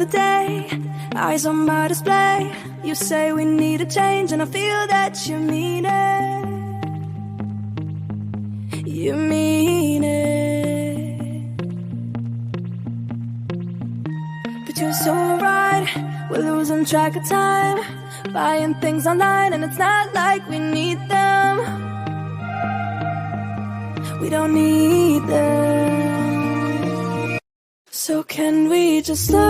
another day, eyes on my display. You say we need a change, and I feel that you mean it. You mean it. But you're so right, we're losing track of time, buying things online, and it's not like we need them. We don't need them. So can we just slow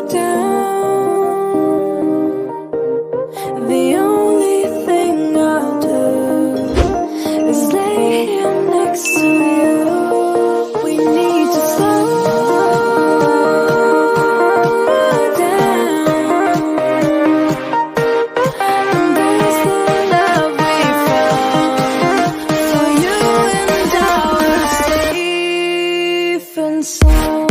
down? The only thing I'll do is lay here next to you. We need to slow down. And there's the love we found. For you and I are safe and sound.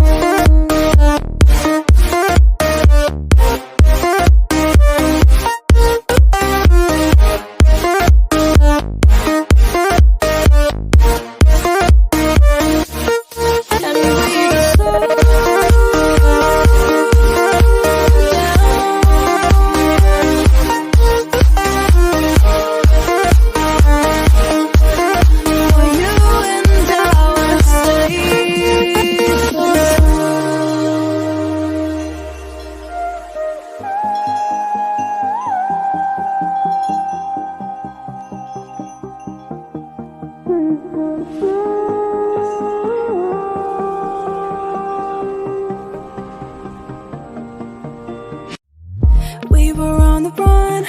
We were on the run,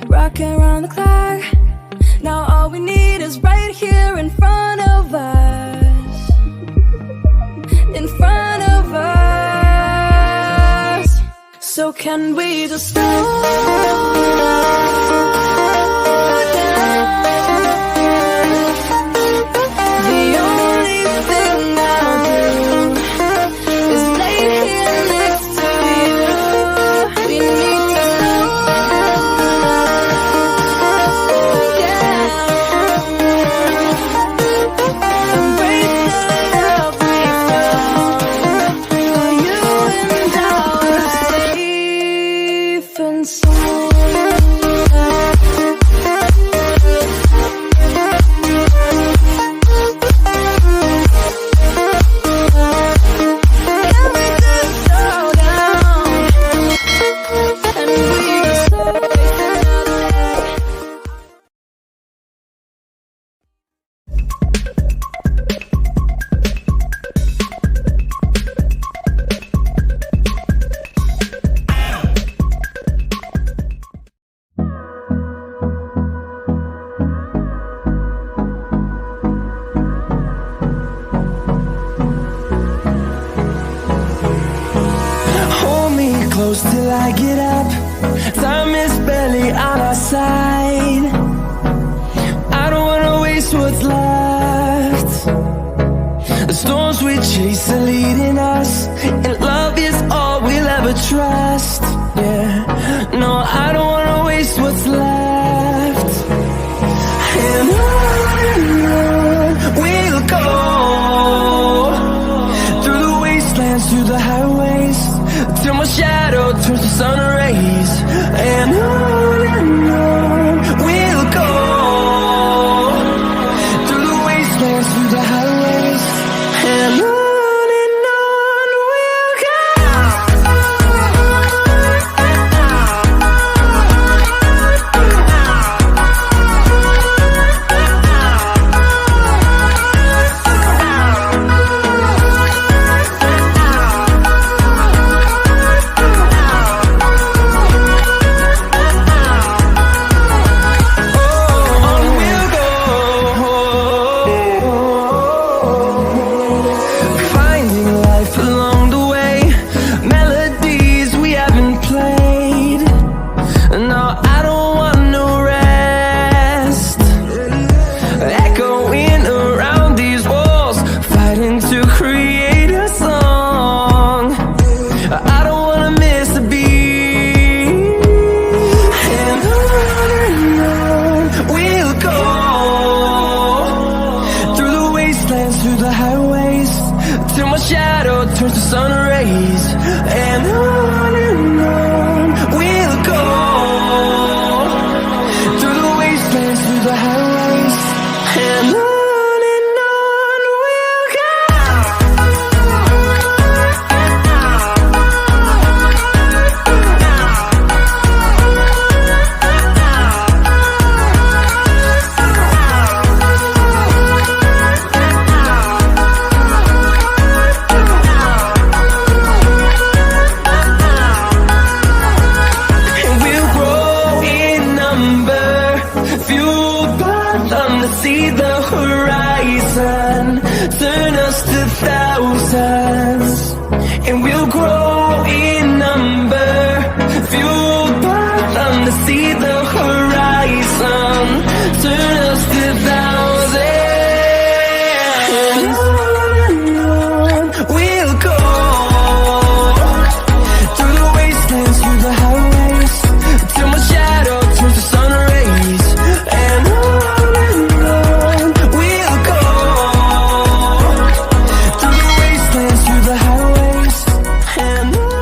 rocking around the clock. Now all we need is right here in front of us. In front of us. So can we just slow down? The only thing I'll do is lay here next to you. We need to slow down. Embrace the love we found. For you and I are safe and sound. Can we just slow down? And we just slow down. Hold me close till I get up. Time is barely on our side. I don't wanna waste what's left. The storms we chase are leading us, and love is all we'll ever trust. Yeah, no, I don't wanna waste what's left. And on we'll go, through the wastelands, through the highways, till my shadow turns to sun rays. And on we'll go, through the wastelands, through the highways, and on we'll go. see the horizon. Turn us to thousands, and we'll grow in number. Fueled by them to see the horizon. Turn us to thousands. And on we'll go, through the wastelands, through the highways, till my shadow turns to sun rays. And on we'll go, through the wastelands, through the highways, and on.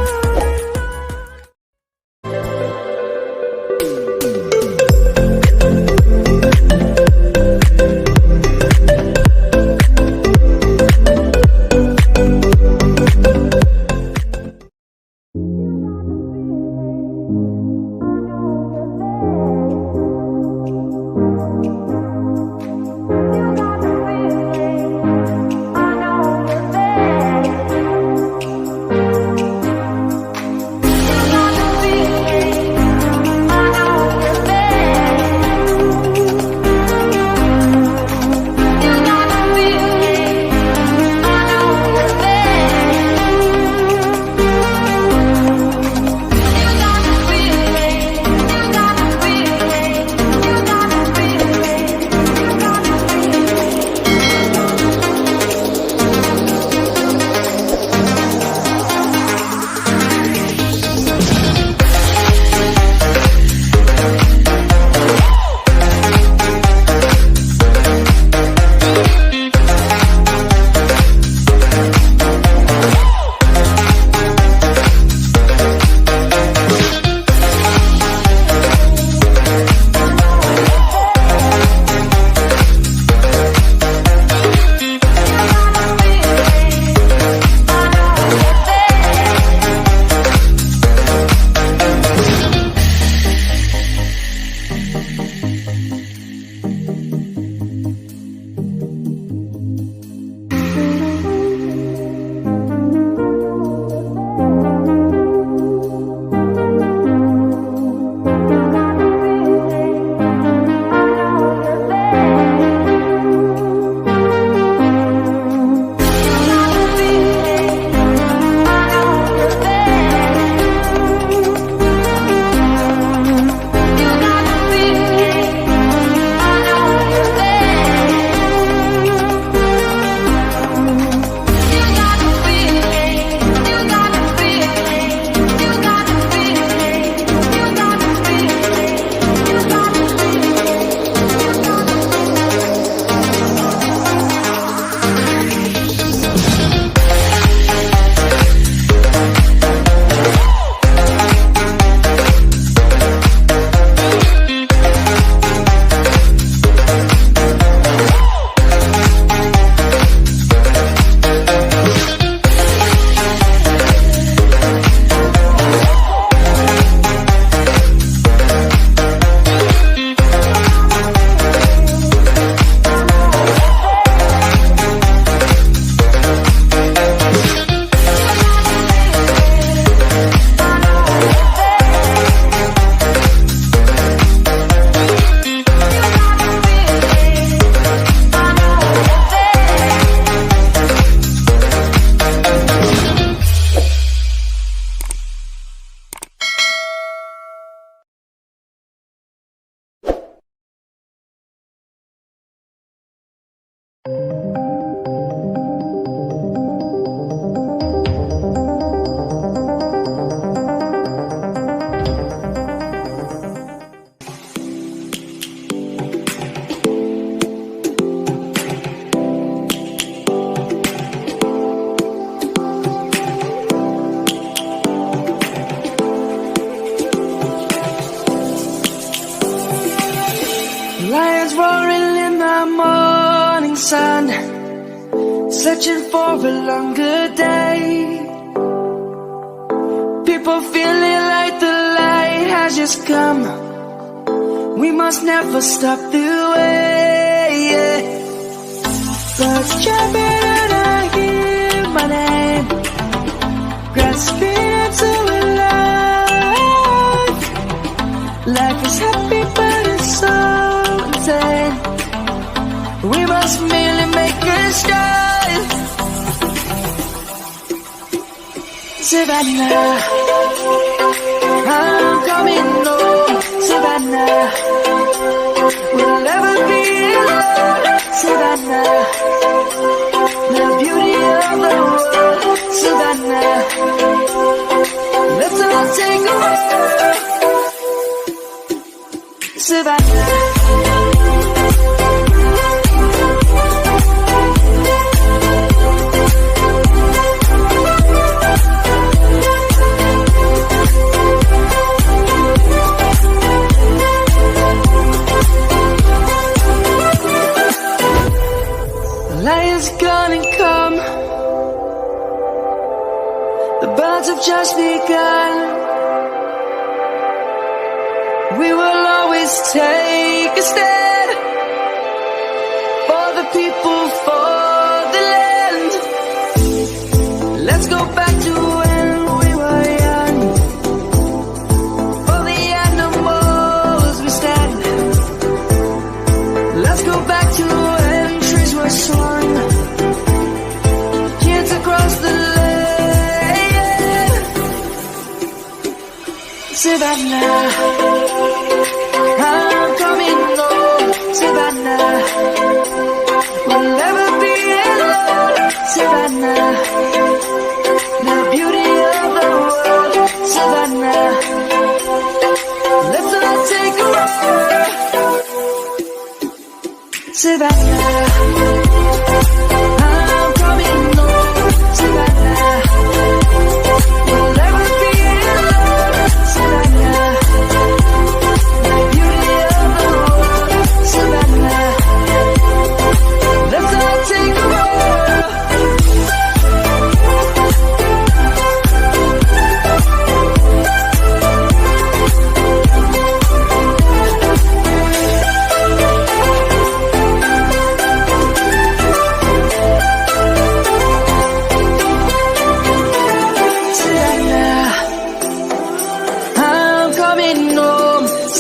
Lions roaring in the morning sun, searching for a longer day. People feeling like the light has just come. We must never stop the way. Birds jumping and I hear my name, grasping into life. Life is happy but it's so insane. We must merely make a start. Savannah, I'm coming home. Savannah, we'll never be alone. Savannah, the beauty of the world. Savannah, let's all take a walk. Savannah. Lion's gonna come. The birds have just begun. We will always take a stand for the people, for the land. Let's go back to when we were young. For the animals we stand. Let's go back to when trees were swung. Kids across the land. Savannah, I'm coming home. Savannah, we'll never be alone. Savannah, the beauty of the world. Savannah, let's all take a walk. Savannah, I'm coming home. Savannah, we'll never be alone. Savannah, the beauty of the world. Savannah, let's all take a walk.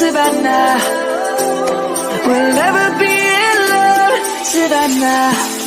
Savannah, we'll never be alone. Savannah.